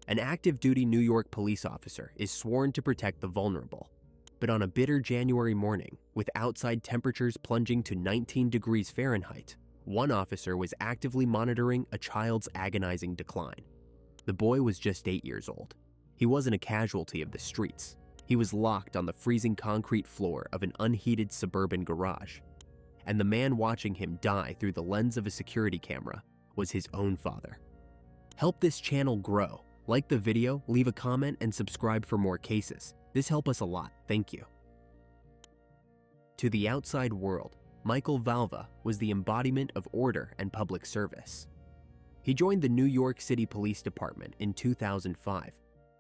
An active-duty New York police officer is sworn to protect the vulnerable. But on a bitter January morning, with outside temperatures plunging to 19 degrees Fahrenheit, one officer was actively monitoring a child's agonizing decline. The boy was just 8 years old. He wasn't a casualty of the streets. He was locked on the freezing concrete floor of an unheated suburban garage. And the man watching him die through the lens of a security camera was his own father. Help this channel grow. Like the video, leave a comment, and subscribe for more cases. This helps us a lot, thank you. To the outside world, Michael Valva was the embodiment of order and public service. He joined the New York City Police Department in 2005,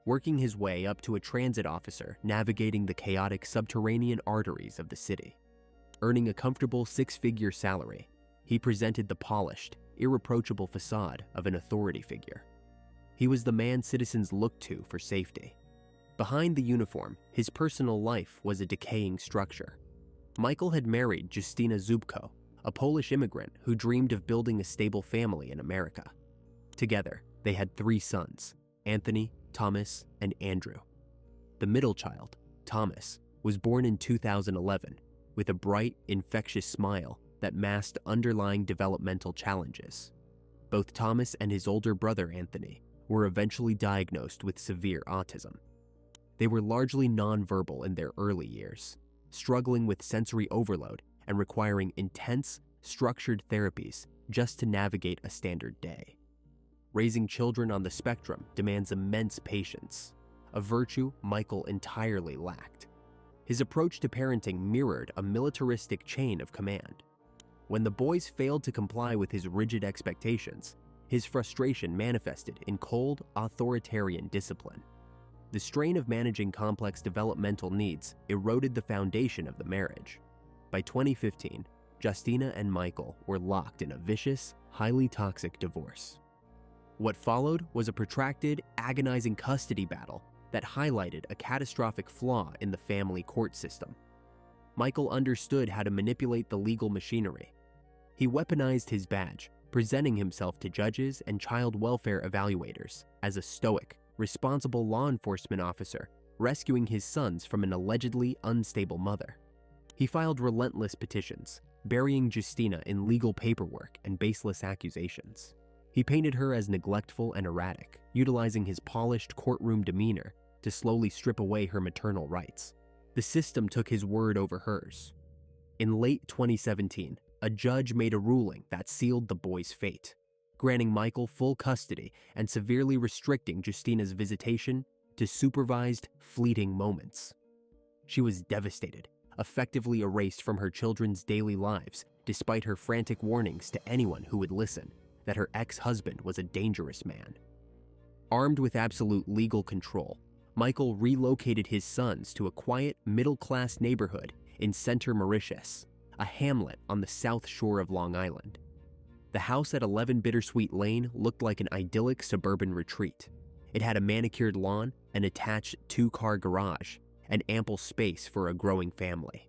working his way up to a transit officer navigating the chaotic subterranean arteries of the city. Earning a comfortable six-figure salary, he presented the polished, irreproachable facade of an authority figure. He was the man citizens looked to for safety. Behind the uniform, his personal life was a decaying structure. Michael had married Justyna Zubko, a Polish immigrant who dreamed of building a stable family in America. Together, they had 3 sons, Anthony, Thomas, and Andrew. The middle child, Thomas, was born in 2011 with a bright, infectious smile that masked underlying developmental challenges. Both Thomas and his older brother, Anthony, were eventually diagnosed with severe autism. They were largely nonverbal in their early years, struggling with sensory overload and requiring intense, structured therapies just to navigate a standard day. Raising children on the spectrum demands immense patience, a virtue Michael entirely lacked. His approach to parenting mirrored a militaristic chain of command. When the boys failed to comply with his rigid expectations, his frustration manifested in cold, authoritarian discipline. The strain of managing complex developmental needs eroded the foundation of the marriage. By 2015, Justyna and Michael were locked in a vicious, highly toxic divorce. What followed was a protracted, agonizing custody battle that highlighted a catastrophic flaw in the family court system. Michael understood how to manipulate the legal machinery. He weaponized his badge, presenting himself to judges and child welfare evaluators as a stoic, responsible law enforcement officer rescuing his sons from an allegedly unstable mother. He filed relentless petitions, burying Justyna in legal paperwork and baseless accusations. He painted her as neglectful and erratic, utilizing his polished courtroom demeanor to slowly strip away her maternal rights. The system took his word over hers. In late 2017, a judge made a ruling that sealed the boy's fate, granting Michael full custody and severely restricting Justyna's visitation to supervised, fleeting moments. She was devastated, effectively erased from her children's daily lives, despite her frantic warnings to anyone who would listen that her ex-husband was a dangerous man. Armed with absolute legal control, Michael relocated his sons to a quiet, middle-class neighborhood in Center Mauritius, a hamlet on the south shore of Long Island. The house at 11 Bittersweet Lane looked like an idyllic suburban retreat. It had a manicured lawn, an attached 2-car garage, and ample space for a growing family.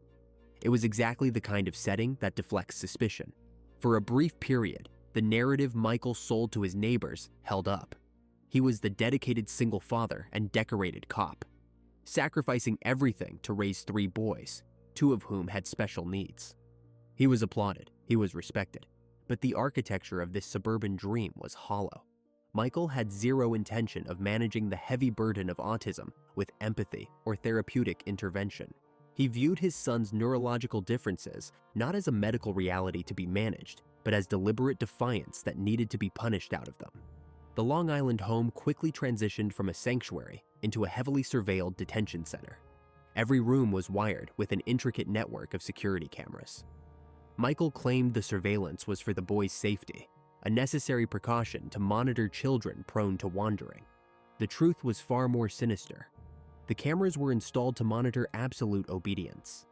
It was exactly the kind of setting that deflects suspicion. For a brief period, the narrative Michael sold to his neighbors held up. He was the dedicated single father and decorated cop, sacrificing everything to raise 3 boys, 2 of whom had special needs. He was applauded, he was respected, but the architecture of this suburban dream was hollow. Michael had zero intention of managing the heavy burden of autism with empathy or therapeutic intervention. He viewed his son's neurological differences not as a medical reality to be managed, but as deliberate defiance that needed to be punished out of them. The Long Island home quickly transitioned from a sanctuary into a heavily surveilled detention center. Every room was wired with an intricate network of security cameras. Michael claimed the surveillance was for the boys' safety, a necessary precaution to monitor children prone to wandering. The truth was far more sinister. The cameras were installed to monitor absolute obedience.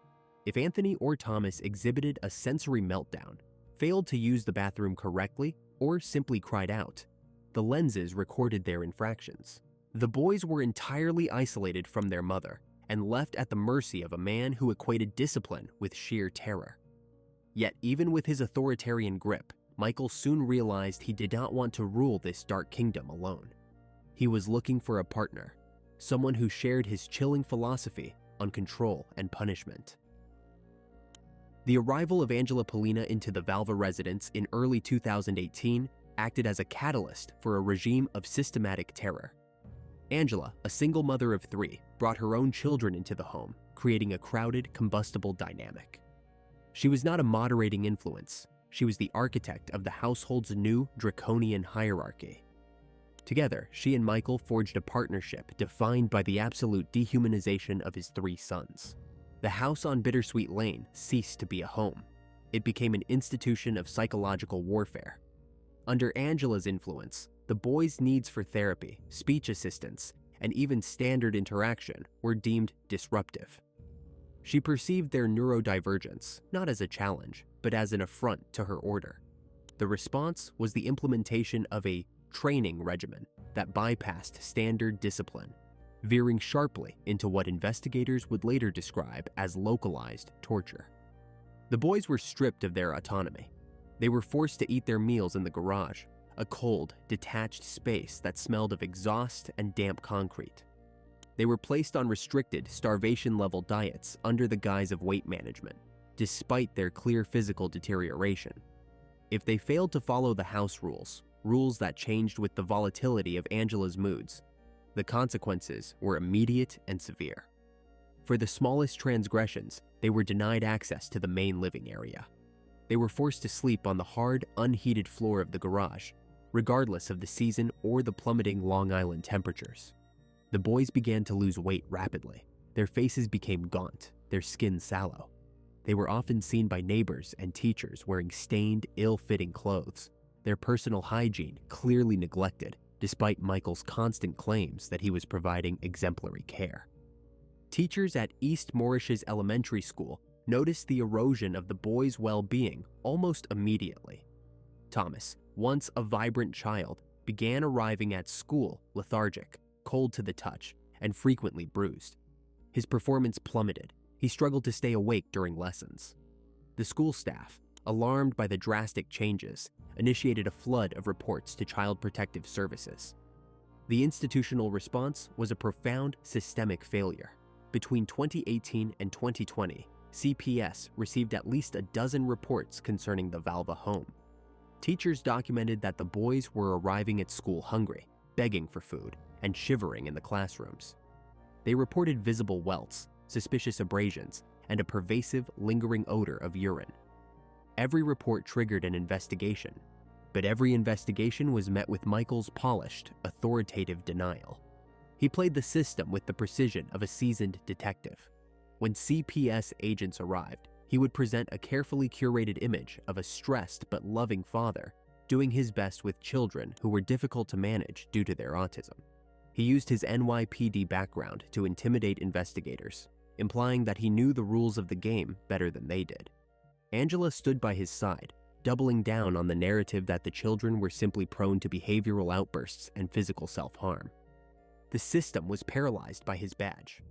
If Anthony or Thomas exhibited a sensory meltdown, failed to use the bathroom correctly, or simply cried out, the lenses recorded their infractions. The boys were entirely isolated from their mother and left at the mercy of a man who equated discipline with sheer terror. Yet even with his authoritarian grip, Michael soon realized he did not want to rule this dark kingdom alone. He was looking for a partner, someone who shared his chilling philosophy on control and punishment. The arrival of Angela Pollina into the Valva residence in early 2018 acted as a catalyst for a regime of systematic terror. Angela, a single mother of 3, brought her own children into the home, creating a crowded, combustible dynamic. She was not a moderating influence. She was the architect of the household's new draconian hierarchy. Together, she and Michael forged a partnership defined by the absolute dehumanization of his 3 sons. The house on Bittersweet Lane ceased to be a home. It became an institution of psychological warfare. Under Angela's influence, the boys' needs for therapy, speech assistance, and even standard interaction were deemed disruptive. She perceived their neurodivergence not as a challenge, but as an affront to her order. The response was the implementation of a training regimen that bypassed standard discipline, veering sharply into what investigators would later describe as localized torture. The boys were stripped of their autonomy. They were forced to eat their meals in the garage, a cold, detached space that smelled of exhaust and damp concrete. They were placed on restricted, starvation-level diets under the guise of weight management, despite their clear physical deterioration. If they failed to follow the house rules that changed with the volatility of Angela's moods, the consequences were immediate and severe. For the smallest transgressions, they were denied access to the main living area. They were forced to sleep on the hard, unheated floor of the garage, regardless of the season or the plummeting Long Island temperatures. The boys began to lose weight rapidly. Their faces became gaunt, their skin sallow. They were often seen by neighbors and teachers wearing stained, ill-fitting clothes, their personal hygiene clearly neglected, despite Michael's constant claims that he was providing exemplary care. Teachers at East Mauritius Elementary School noticed the erosion of the boys' well-being almost immediately. Thomas, once a vibrant child, began arriving at school lethargic, cold to the touch, and frequently bruised. His performance plummeted. He struggled to stay awake during lessons. The school staff, alarmed by the drastic changes, initiated a flood of reports to Child Protective Services. The institutional response was a profound systemic failure. Between 2018 and 2020, CPS received at least a dozen reports concerning the Valva home. Teachers documented that the boys were arriving at school hungry, begging for food, and shivering in the classrooms. They reported visible welts, suspicious abrasions, and a pervasive, lingering odor of urine. Every report triggered an investigation, but every investigation was met with Michael's polished, authoritative denial. He played the system with the precision of a seasoned detective. When CPS agents arrived, he would present a carefully curated image of a stressed but loving father doing his best with children who were difficult to manage due to their autism. He used his NYPD background to intimidate investigators, implying that he knew the rules of the game better than they did. Angela stood by his side, doubling down on the narrative that the children were simply prone to behavioral outbursts and physical self-harm. The system was paralyzed by his badge.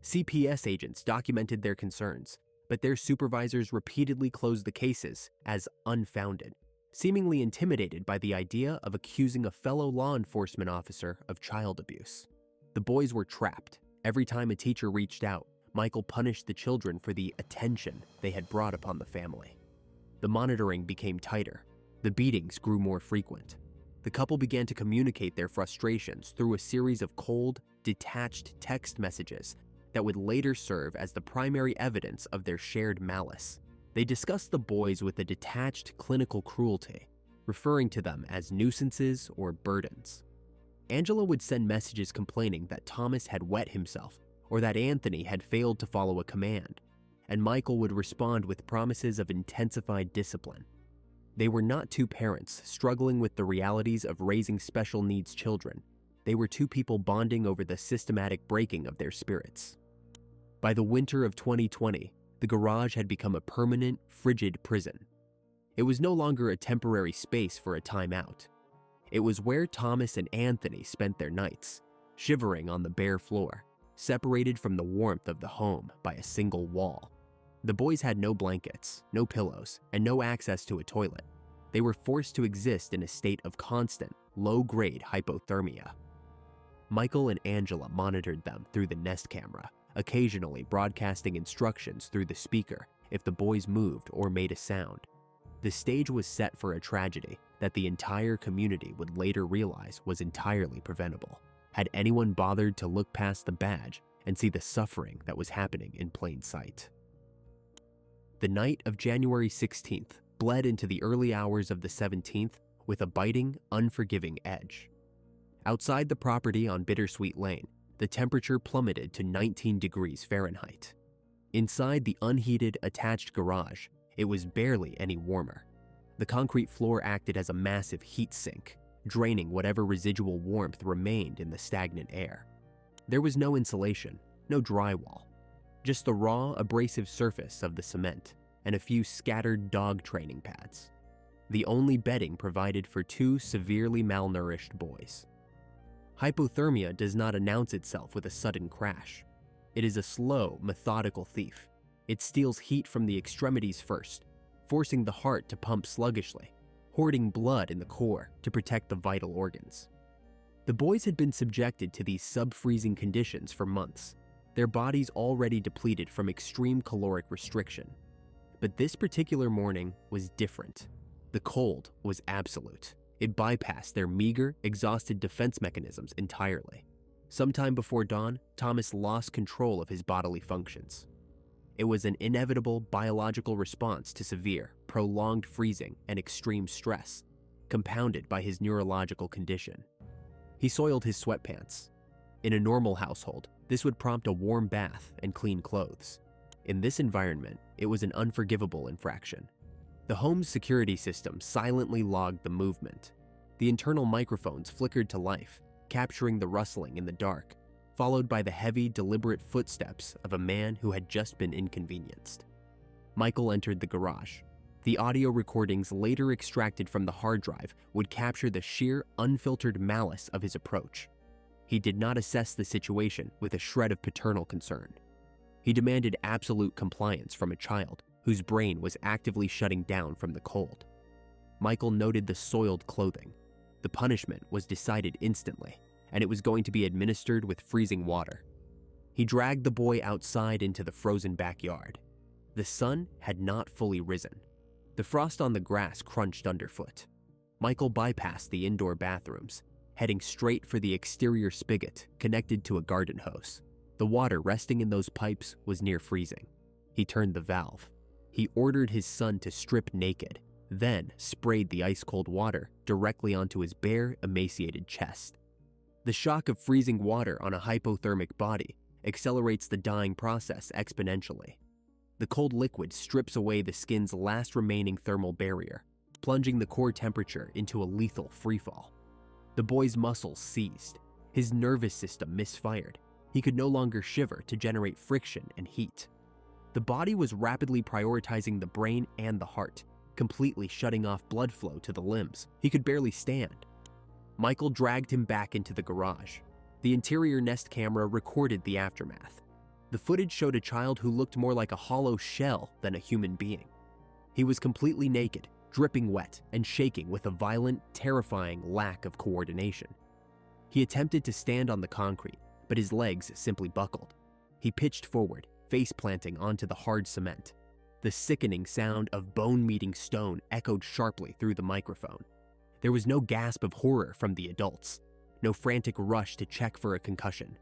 CPS agents documented their concerns, but their supervisors repeatedly closed the cases as unfounded, seemingly intimidated by the idea of accusing a fellow law enforcement officer of child abuse. The boys were trapped. Every time a teacher reached out, Michael punished the children for the attention they had brought upon the family. The monitoring became tighter. The beatings grew more frequent. The couple began to communicate their frustrations through a series of cold, detached text messages that would later serve as the primary evidence of their shared malice. They discussed the boys with a detached clinical cruelty, referring to them as nuisances or burdens. Angela would send messages complaining that Thomas had wet himself or that Anthony had failed to follow a command, and Michael would respond with promises of intensified discipline. They were not two parents struggling with the realities of raising special needs children. They were two people bonding over the systematic breaking of their spirits. By the winter of 2020, the garage had become a permanent, frigid prison. It was no longer a temporary space for a timeout. It was where Thomas and Anthony spent their nights, shivering on the bare floor, separated from the warmth of the home by a single wall. The boys had no blankets, no pillows, and no access to a toilet. They were forced to exist in a state of constant, low-grade hypothermia. Michael and Angela monitored them through the Nest camera, occasionally broadcasting instructions through the speaker if the boys moved or made a sound. The stage was set for a tragedy that the entire community would later realize was entirely preventable, had anyone bothered to look past the badge and see the suffering that was happening in plain sight. The night of January 16th bled into the early hours of the 17th with a biting, unforgiving edge. Outside the property on Bittersweet Lane, the temperature plummeted to 19 degrees Fahrenheit. Inside the unheated, attached garage, it was barely any warmer. The concrete floor acted as a massive heat sink, draining whatever residual warmth remained in the stagnant air. There was no insulation, no drywall, just the raw, abrasive surface of the cement and a few scattered dog training pads. The only bedding provided for two severely malnourished boys. Hypothermia does not announce itself with a sudden crash. It is a slow, methodical thief. It steals heat from the extremities first, forcing the heart to pump sluggishly, hoarding blood in the core to protect the vital organs. The boys had been subjected to these sub-freezing conditions for months, their bodies already depleted from extreme caloric restriction. But this particular morning was different. The cold was absolute. It bypassed their meager, exhausted defense mechanisms entirely. Sometime before dawn, Thomas lost control of his bodily functions. It was an inevitable biological response to severe, prolonged freezing and extreme stress, compounded by his neurological condition. He soiled his sweatpants. In a normal household, this would prompt a warm bath and clean clothes. In this environment, it was an unforgivable infraction. The home's security system silently logged the movement. The internal microphones flickered to life, capturing the rustling in the dark, followed by the heavy, deliberate footsteps of a man who had just been inconvenienced. Michael entered the garage. The audio recordings later extracted from the hard drive would capture the sheer, unfiltered malice of his approach. He did not assess the situation with a shred of paternal concern. He demanded absolute compliance from a child whose brain was actively shutting down from the cold. Michael noted the soiled clothing. The punishment was decided instantly, and it was going to be administered with freezing water. He dragged the boy outside into the frozen backyard. The sun had not fully risen. The frost on the grass crunched underfoot. Michael bypassed the indoor bathrooms, heading straight for the exterior spigot connected to a garden hose. The water resting in those pipes was near freezing. He turned the valve. He ordered his son to strip naked, then sprayed the ice-cold water directly onto his bare, emaciated chest. The shock of freezing water on a hypothermic body accelerates the dying process exponentially. The cold liquid strips away the skin's last remaining thermal barrier, plunging the core temperature into a lethal freefall. The boy's muscles seized. His nervous system misfired. He could no longer shiver to generate friction and heat. The body was rapidly prioritizing the brain and the heart, completely shutting off blood flow to the limbs. He could barely stand. Michael dragged him back into the garage. The interior Nest camera recorded the aftermath. The footage showed a child who looked more like a hollow shell than a human being. He was completely naked, dripping wet, and shaking with a violent, terrifying lack of coordination. He attempted to stand on the concrete, but his legs simply buckled. He pitched forward, face planting onto the hard cement. The sickening sound of bone-meeting stone echoed sharply through the microphone. There was no gasp of horror from the adults, no frantic rush to check for a concussion.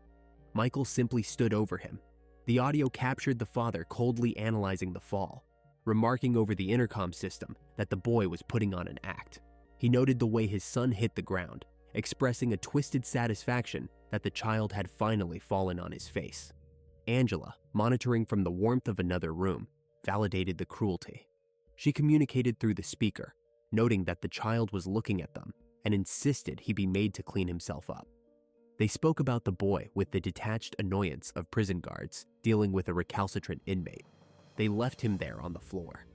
Michael simply stood over him. The audio captured the father coldly analyzing the fall, remarking over the intercom system that the boy was putting on an act. He noted the way his son hit the ground, expressing a twisted satisfaction that the child had finally fallen on his face. Angela, monitoring from the warmth of another room, validated the cruelty. She communicated through the speaker, noting that the child was looking at them and insisted he be made to clean himself up. They spoke about the boy with the detached annoyance of prison guards dealing with a recalcitrant inmate. They left him there on the floor.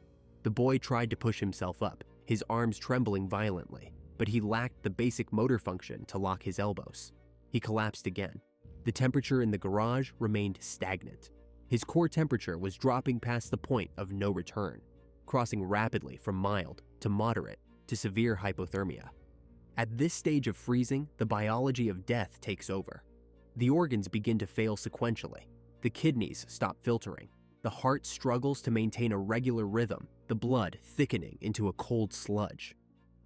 The boy tried to push himself up, his arms trembling violently, but he lacked the basic motor function to lock his elbows. He collapsed again. The temperature in the garage remained stagnant. His core temperature was dropping past the point of no return, crossing rapidly from mild to moderate to severe hypothermia. At this stage of freezing, the biology of death takes over. The organs begin to fail sequentially. The kidneys stop filtering. The heart struggles to maintain a regular rhythm, the blood thickening into a cold sludge.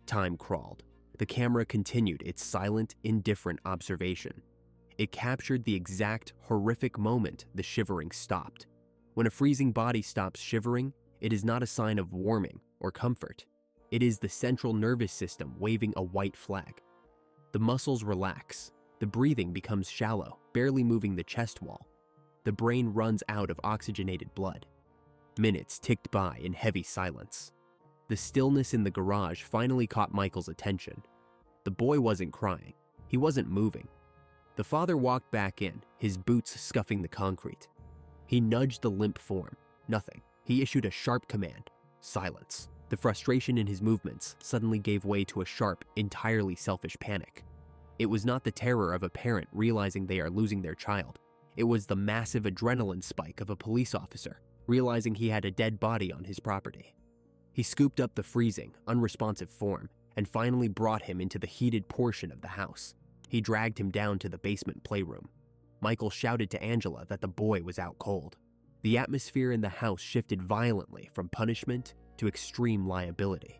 Time crawled. The camera continued its silent, indifferent observation. It captured the exact, horrific moment the shivering stopped. When a freezing body stops shivering, it is not a sign of warming or comfort. It is the central nervous system waving a white flag. The muscles relax. The breathing becomes shallow, barely moving the chest wall. The brain runs out of oxygenated blood. Minutes ticked by in heavy silence. The stillness in the garage finally caught Michael's attention. The boy wasn't crying. He wasn't moving. The father walked back in, his boots scuffing the concrete. He nudged the limp form. Nothing. He issued a sharp command. Silence. The frustration in his movements suddenly gave way to a sharp, entirely selfish panic. It was not the terror of a parent realizing they are losing their child. It was the massive adrenaline spike of a police officer realizing he had a dead body on his property. He scooped up the freezing, unresponsive form and finally brought him into the heated portion of the house. He dragged him down to the basement playroom. Michael shouted to Angela that the boy was out cold. The atmosphere in the house shifted violently from punishment to extreme liability.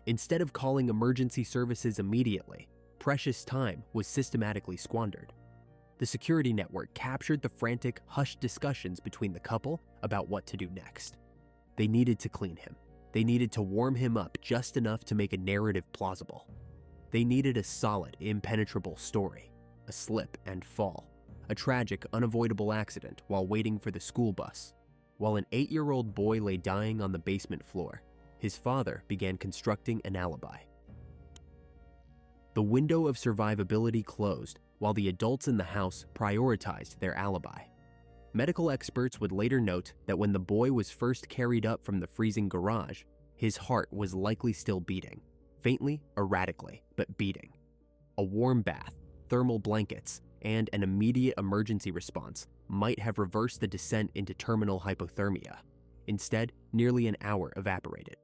Instead of calling emergency services immediately, precious time was systematically squandered. The security network captured the frantic, hushed discussions between the couple about what to do next. They needed to clean him. They needed to warm him up just enough to make a narrative plausible. They needed a solid, impenetrable story, a slip and fall, a tragic, unavoidable accident while waiting for the school bus. While an 8-year-old boy lay dying on the basement floor, his father began constructing an alibi. The window of survivability closed while the adults in the house prioritized their alibi. Medical experts would later note that when the boy was first carried up from the freezing garage, his heart was likely still beating, faintly, erratically, but beating. A warm bath, thermal blankets, and an immediate emergency response might have reversed the descent into terminal hypothermia. Instead, nearly an hour evaporated.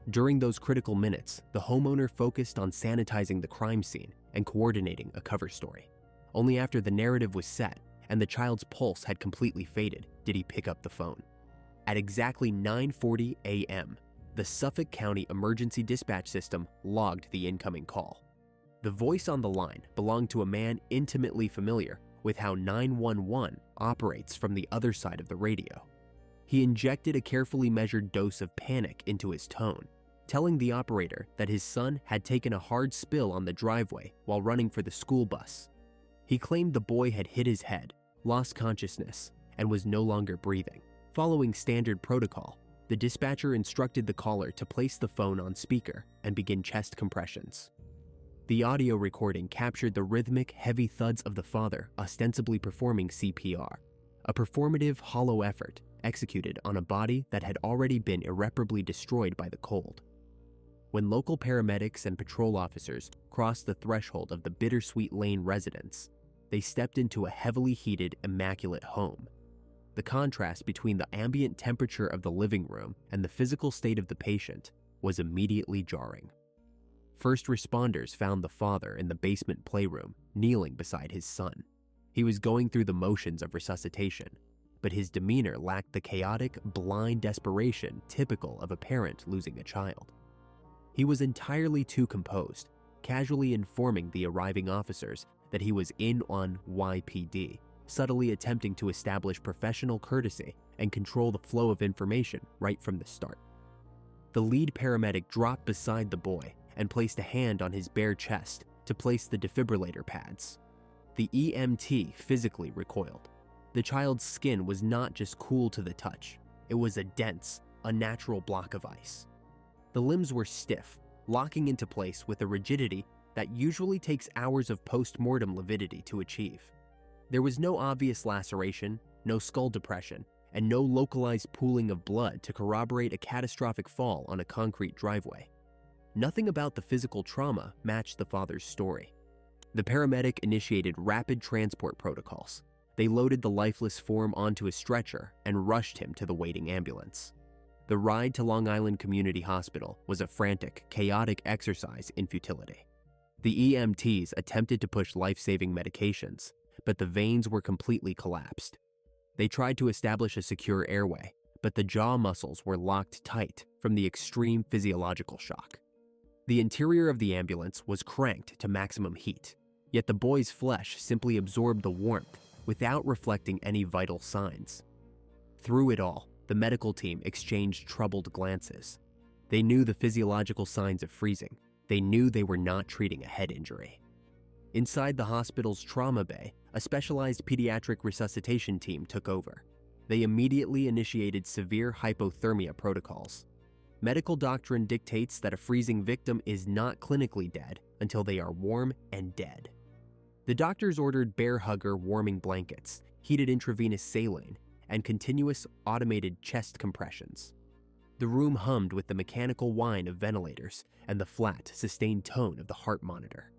During those critical minutes, the homeowner focused on sanitizing the crime scene and coordinating a cover story. Only after the narrative was set and the child's pulse had completely faded did he pick up the phone. At exactly 9:40 a.m., the Suffolk County Emergency Dispatch System logged the incoming call. The voice on the line belonged to a man intimately familiar with how 911 operates from the other side of the radio. He injected a carefully measured dose of panic into his tone, telling the operator that his son had taken a hard spill on the driveway while running for the school bus. He claimed the boy had hit his head, lost consciousness, and was no longer breathing. Following standard protocol, the dispatcher instructed the caller to place the phone on speaker and begin chest compressions. The audio recording captured the rhythmic, heavy thuds of the father ostensibly performing CPR, a performative, hollow effort executed on a body that had already been irreparably destroyed by the cold. When local paramedics and patrol officers crossed the threshold of the Bittersweet Lane residence, they stepped into a heavily heated, immaculate home. The contrast between the ambient temperature of the living room and the physical state of the patient was immediately jarring. First responders found the father in the basement playroom, kneeling beside his son. He was going through the motions of resuscitation, but his demeanor lacked the chaotic, blind desperation typical of a parent losing a child. He was entirely too composed, casually informing the arriving officers that he was in on YPD, subtly attempting to establish professional courtesy and control the flow of information right from the start. The lead paramedic dropped beside the boy and placed a hand on his bare chest to place the defibrillator pads. The EMT physically recoiled. The child's skin was not just cool to the touch, it was a dense, unnatural block of ice. The limbs were stiff, locking into place with a rigidity that usually takes hours of post-mortem lividity to achieve. There was no obvious laceration, no skull depression, and no localized pooling of blood to corroborate a catastrophic fall on a concrete driveway. Nothing about the physical trauma matched the father's story. The paramedic initiated rapid transport protocols. They loaded the lifeless form onto a stretcher and rushed him to the waiting ambulance. The ride to Long Island Community Hospital was a frantic, chaotic exercise in futility. The EMTs attempted to push life-saving medications, but the veins were completely collapsed. They tried to establish a secure airway, but the jaw muscles were locked tight from the extreme physiological shock. The interior of the ambulance was cranked to maximum heat, yet the boy's flesh simply absorbed the warmth without reflecting any vital signs. Through it all, the medical team exchanged troubled glances. They knew the physiological signs of freezing. They knew they were not treating a head injury. Inside the hospital's trauma bay, a specialized pediatric resuscitation team took over. They immediately initiated severe hypothermia protocols. Medical doctrine dictates that a freezing victim is not clinically dead until they are warm and dead. The doctors ordered bear hugger warming blankets, heated intravenous saline, and continuous automated chest compressions. The room hummed with the mechanical whine of ventilators and the flat, sustained tone of the heart monitor.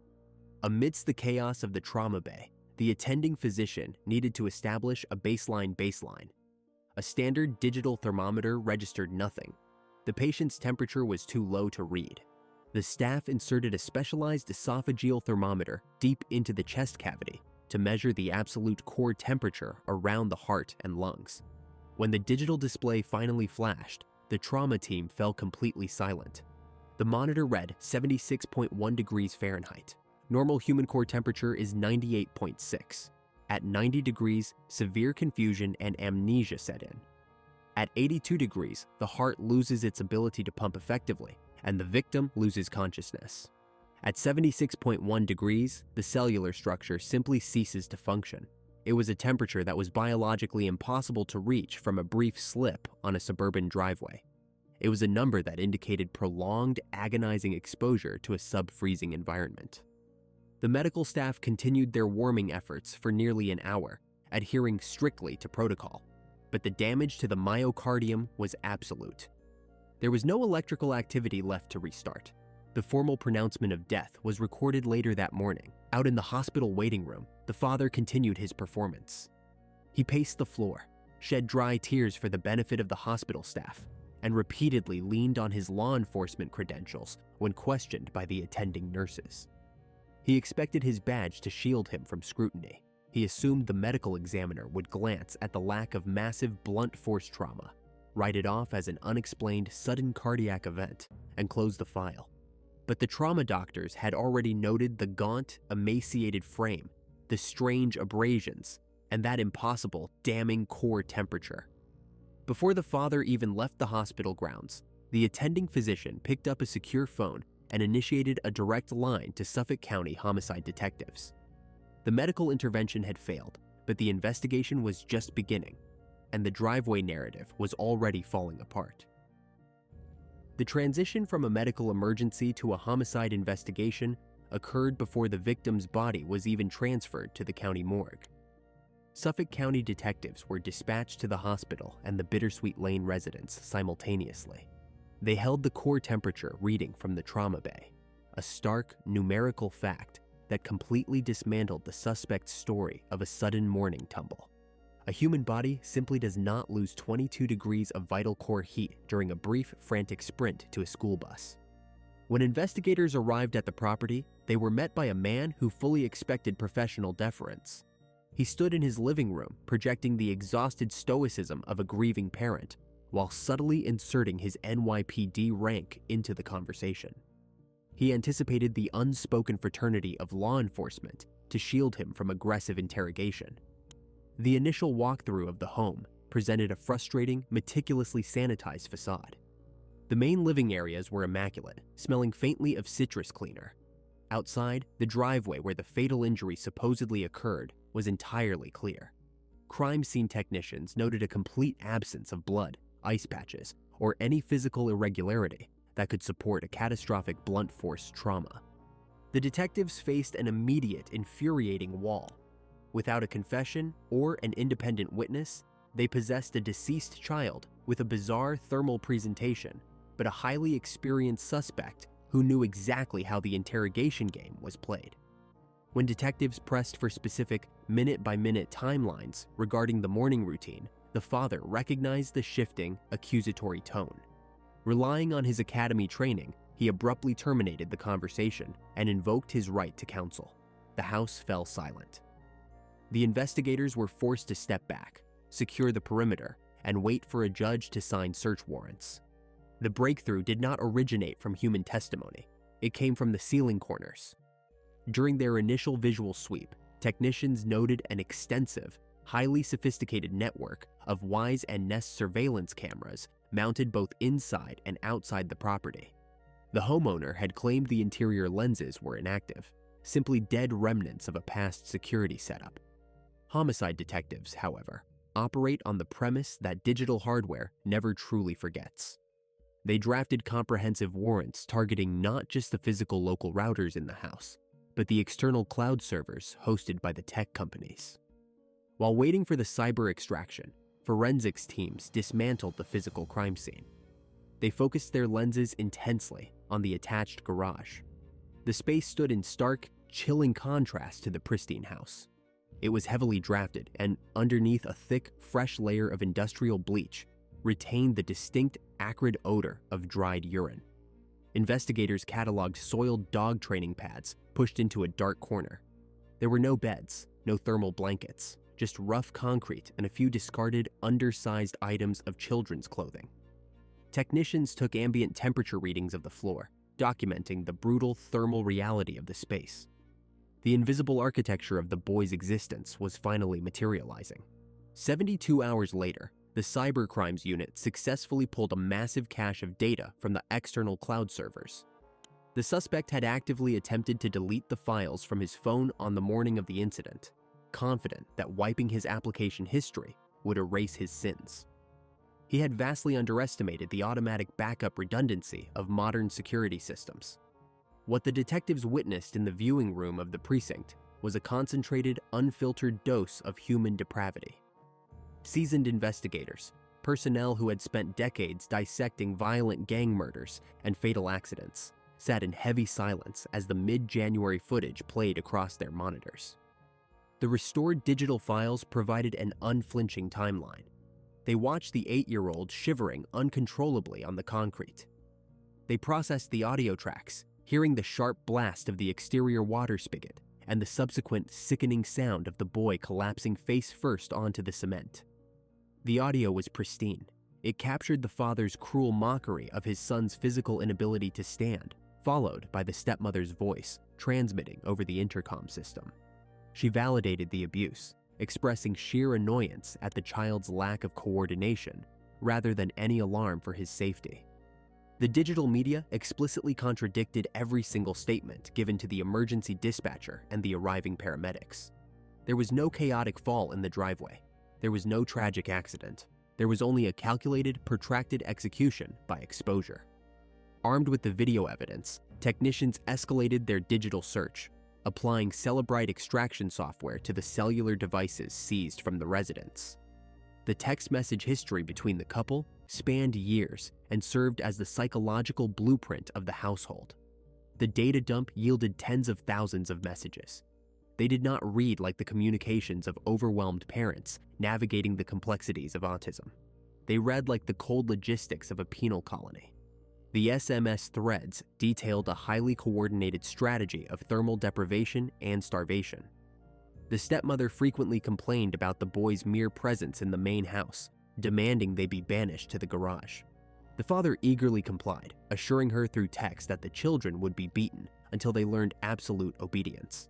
Amidst the chaos of the trauma bay, the attending physician needed to establish a baseline. A standard digital thermometer registered nothing. The patient's temperature was too low to read. The staff inserted a specialized esophageal thermometer deep into the chest cavity to measure the absolute core temperature around the heart and lungs. When the digital display finally flashed, the trauma team fell completely silent. The monitor read 76.1 degrees Fahrenheit. Normal human core temperature is 98.6. At 90 degrees, severe confusion and amnesia set in. At 82 degrees, the heart loses its ability to pump effectively, and the victim loses consciousness. At 76.1 degrees, the cellular structure simply ceases to function. It was a temperature that was biologically impossible to reach from a brief slip on a suburban driveway. It was a number that indicated prolonged, agonizing exposure to a sub-freezing environment. The medical staff continued their warming efforts for nearly an hour, adhering strictly to protocol, but the damage to the myocardium was absolute. There was no electrical activity left to restart. The formal pronouncement of death was recorded later that morning. Out in the hospital waiting room, the father continued his performance. He paced the floor, shed dry tears for the benefit of the hospital staff, and repeatedly leaned on his law enforcement credentials when questioned by the attending nurses. He expected his badge to shield him from scrutiny. He assumed the medical examiner would glance at the lack of massive blunt force trauma, write it off as an unexplained sudden cardiac event, and close the file. But the trauma doctors had already noted the gaunt, emaciated frame, the strange abrasions, and that impossible, damning core temperature. Before the father even left the hospital grounds, the attending physician picked up a secure phone and initiated a direct line to Suffolk County homicide detectives. The medical intervention had failed, but the investigation was just beginning, and the driveway narrative was already falling apart. The transition from a medical emergency to a homicide investigation occurred before the victim's body was even transferred to the county morgue. Suffolk County detectives were dispatched to the hospital and the Bittersweet Lane residence simultaneously. They held the core temperature reading from the trauma bay, a stark, numerical fact that completely dismantled the suspect's story of a sudden morning tumble. A human body simply does not lose 22 degrees of vital core heat during a brief, frantic sprint to a school bus. When investigators arrived at the property, they were met by a man who fully expected professional deference. He stood in his living room, projecting the exhausted stoicism of a grieving parent, while subtly inserting his NYPD rank into the conversation. He anticipated the unspoken fraternity of law enforcement to shield him from aggressive interrogation. The initial walkthrough of the home presented a frustrating, meticulously sanitized facade. The main living areas were immaculate, smelling faintly of citrus cleaner. Outside, the driveway where the fatal injury supposedly occurred was entirely clear. Crime scene technicians noted a complete absence of blood, ice patches, or any physical irregularity that could support a catastrophic blunt force trauma. The detectives faced an immediate, infuriating wall. Without a confession or an independent witness, they possessed a deceased child with a bizarre thermal presentation, but a highly experienced suspect who knew exactly how the interrogation game was played. When detectives pressed for specific minute-by-minute timelines regarding the morning routine, the father recognized the shifting, accusatory tone. Relying on his academy training, He abruptly terminated the conversation and invoked his right to counsel. The house fell silent. The investigators were forced to step back, secure the perimeter, and wait for a judge to sign search warrants. The breakthrough did not originate from human testimony. It came from the ceiling corners. During their initial visual sweep, technicians noted an extensive, highly sophisticated network of Wise and Nest surveillance cameras mounted both inside and outside the property. The homeowner had claimed the interior lenses were inactive, simply dead remnants of a past security setup. Homicide detectives, however, operate on the premise that digital hardware never truly forgets. They drafted comprehensive warrants targeting not just the physical local routers in the house, but the external cloud servers hosted by the tech companies. While waiting for the cyber extraction, forensics teams dismantled the physical crime scene. They focused their lenses intensely on the attached garage. The space stood in stark, chilling contrast to the pristine house. It was heavily drafted and, underneath a thick, fresh layer of industrial bleach, retained the distinct, acrid odor of dried urine. Investigators cataloged soiled dog training pads pushed into a dark corner. There were no beds, no thermal blankets, just rough concrete and a few discarded, undersized items of children's clothing. Technicians took ambient temperature readings of the floor, documenting the brutal thermal reality of the space. The invisible architecture of the boy's existence was finally materializing. 72 hours later, the Cybercrimes Unit successfully pulled a massive cache of data from the external cloud servers. The suspect had actively attempted to delete the files from his phone on the morning of the incident, confident that wiping his application history would erase his sins. He had vastly underestimated the automatic backup redundancy of modern security systems. What the detectives witnessed in the viewing room of the precinct was a concentrated, unfiltered dose of human depravity. Seasoned investigators, personnel who had spent decades dissecting violent gang murders and fatal accidents, sat in heavy silence as the mid-January footage played across their monitors. The restored digital files provided an unflinching timeline. They watched the 8-year-old shivering uncontrollably on the concrete. They processed the audio tracks, hearing the sharp blast of the exterior water spigot and the subsequent sickening sound of the boy collapsing face first onto the cement. The audio was pristine. It captured the father's cruel mockery of his son's physical inability to stand, followed by the stepmother's voice transmitting over the intercom system. She validated the abuse, expressing sheer annoyance at the child's lack of coordination rather than any alarm for his safety. The digital media explicitly contradicted every single statement given to the emergency dispatcher and the arriving paramedics. There was no chaotic fall in the driveway. There was no tragic accident. There was only a calculated, protracted execution by exposure. Armed with the video evidence, technicians escalated their digital search, applying Celebrite extraction software to the cellular devices seized from the residents. The text message history between the couple spanned years and served as the psychological blueprint of the household. The data dump yielded tens of thousands of messages. They did not read like the communications of overwhelmed parents navigating the complexities of autism. They read like the cold logistics of a penal colony. The SMS threads detailed a highly coordinated strategy of thermal deprivation and starvation. The stepmother frequently complained about the boy's mere presence in the main house, demanding they be banished to the garage. The father eagerly complied, assuring her through text that the children would be beaten until they learned absolute obedience.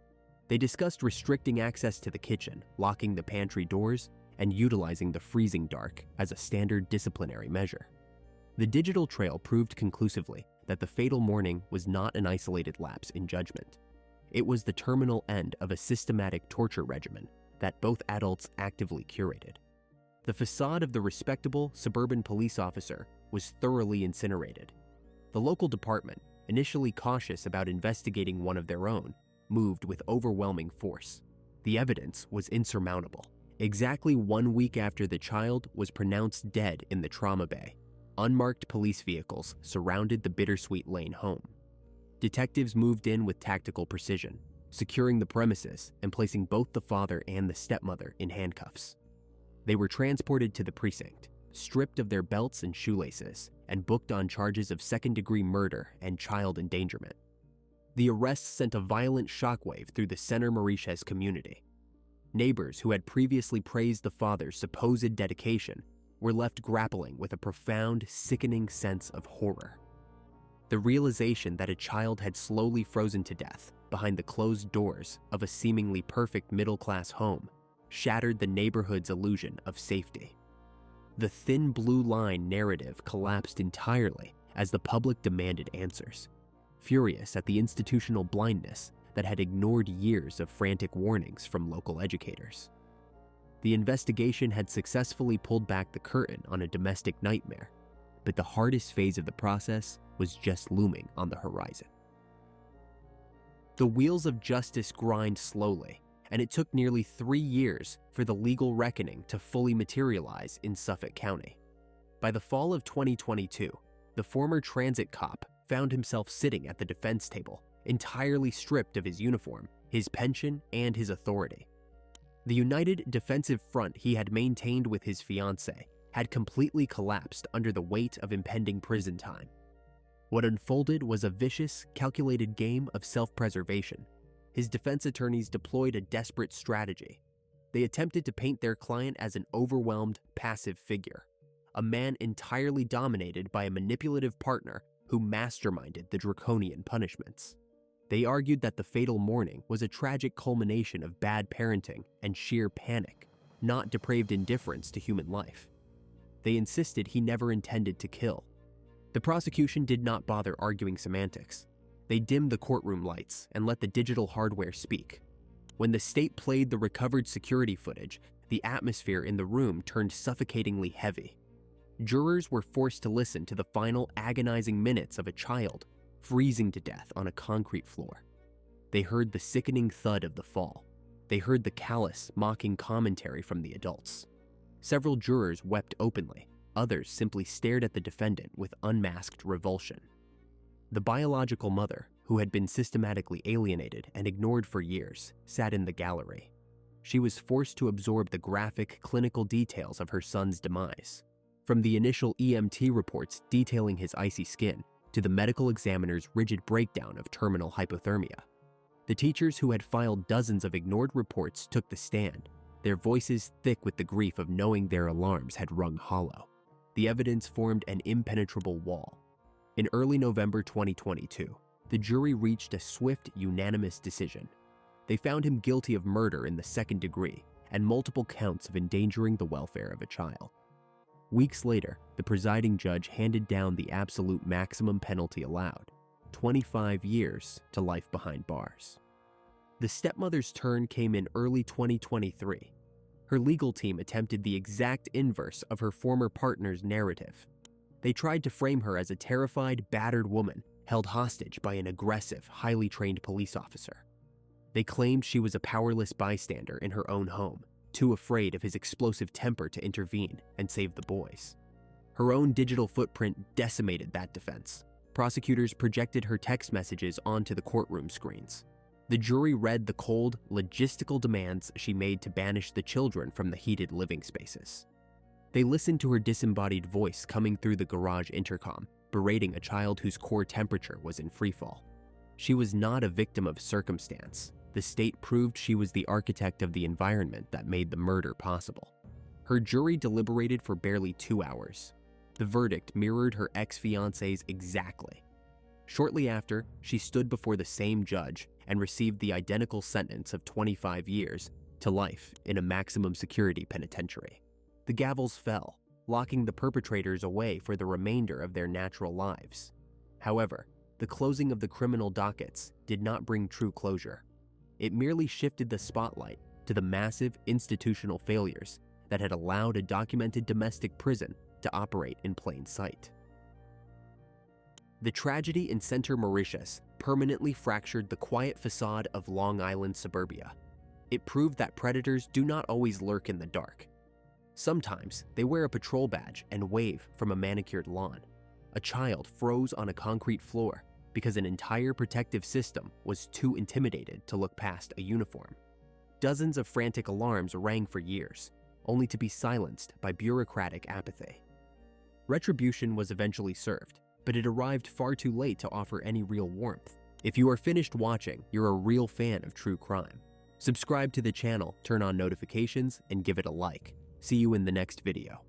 They discussed restricting access to the kitchen, locking the pantry doors, and utilizing the freezing dark as a standard disciplinary measure. The digital trail proved conclusively that the fatal morning was not an isolated lapse in judgment. It was the terminal end of a systematic torture regimen that both adults actively curated. The facade of the respectable suburban police officer was thoroughly incinerated. The local department, initially cautious about investigating one of their own, moved with overwhelming force. The evidence was insurmountable. Exactly 1 week after the child was pronounced dead in the trauma bay, unmarked police vehicles surrounded the Bittersweet Lane home. Detectives moved in with tactical precision, securing the premises and placing both the father and the stepmother in handcuffs. They were transported to the precinct, stripped of their belts and shoelaces, and booked on charges of second-degree murder and child endangerment. The arrests sent a violent shockwave through the Center Mauritius community. Neighbors who had previously praised the father's supposed dedication were left grappling with a profound, sickening sense of horror. The realization that a child had slowly frozen to death behind the closed doors of a seemingly perfect middle-class home shattered the neighborhood's illusion of safety. The thin blue line narrative collapsed entirely as the public demanded answers, furious at the institutional blindness that had ignored years of frantic warnings from local educators. The investigation had successfully pulled back the curtain on a domestic nightmare, but the hardest phase of the process was just looming on the horizon. The wheels of justice grind slowly, and it took nearly 3 years for the legal reckoning to fully materialize in Suffolk County. By the fall of 2022, the former transit cop found himself sitting at the defense table, entirely stripped of his uniform, his pension, and his authority. The united defensive front he had maintained with his fiancée had completely collapsed under the weight of impending prison time. What unfolded was a vicious, calculated game of self-preservation. His defense attorneys deployed a desperate strategy. They attempted to paint their client as an overwhelmed, passive figure, a man entirely dominated by a manipulative partner who masterminded the draconian punishments. They argued that the fatal morning was a tragic culmination of bad parenting and sheer panic, not depraved indifference to human life. They insisted he never intended to kill. The prosecution did not bother arguing semantics. They dimmed the courtroom lights and let the digital hardware speak. When the state played the recovered security footage, the atmosphere in the room turned suffocatingly heavy. Jurors were forced to listen to the final agonizing minutes of a child freezing to death on a concrete floor. They heard the sickening thud of the fall. They heard the callous, mocking commentary from the adults. Several jurors wept openly. Others simply stared at the defendant with unmasked revulsion. The biological mother, who had been systematically alienated and ignored for years, sat in the gallery. She was forced to absorb the graphic clinical details of her son's demise, from the initial EMT reports detailing his icy skin to the medical examiner's rigid breakdown of terminal hypothermia. The teachers who had filed dozens of ignored reports took the stand, their voices thick with the grief of knowing their alarms had rung hollow. The evidence formed an impenetrable wall. In early November 2022, the jury reached a swift, unanimous decision. They found him guilty of murder in the second degree and multiple counts of endangering the welfare of a child. Weeks later, the presiding judge handed down the absolute maximum penalty allowed, 25 years to life behind bars. The stepmother's turn came in early 2023. Her legal team attempted the exact inverse of her former partner's narrative. They tried to frame her as a terrified, battered woman held hostage by an aggressive, highly trained police officer. They claimed she was a powerless bystander in her own home, too afraid of his explosive temper to intervene and save the boys. Her own digital footprint decimated that defense. Prosecutors projected her text messages onto the courtroom screens. The jury read the cold, logistical demands she made to banish the children from the heated living spaces. They listened to her disembodied voice coming through the garage intercom, berating a child whose core temperature was in freefall. She was not a victim of circumstance. The state proved she was the architect of the environment that made the murder possible. Her jury deliberated for barely 2 hours. The verdict mirrored her ex-fiancé's exactly. Shortly after, she stood before the same judge and received the identical sentence of 25 years to life in a maximum security penitentiary. The gavels fell, locking the perpetrators away for the remainder of their natural lives. However, the closing of the criminal dockets did not bring true closure. It merely shifted the spotlight to the massive institutional failures that had allowed a documented domestic prison to operate in plain sight. The tragedy in Center Mauritius permanently fractured the quiet facade of Long Island suburbia. It proved that predators do not always lurk in the dark. Sometimes they wear a patrol badge and wave from a manicured lawn. A child froze on a concrete floor because an entire protective system was too intimidated to look past a uniform. Dozens of frantic alarms rang for years, only to be silenced by bureaucratic apathy. Retribution was eventually served, but it arrived far too late to offer any real warmth. If you are finished watching, you're a real fan of true crime. Subscribe to the channel, turn on notifications, and give it a like. See you in the next video.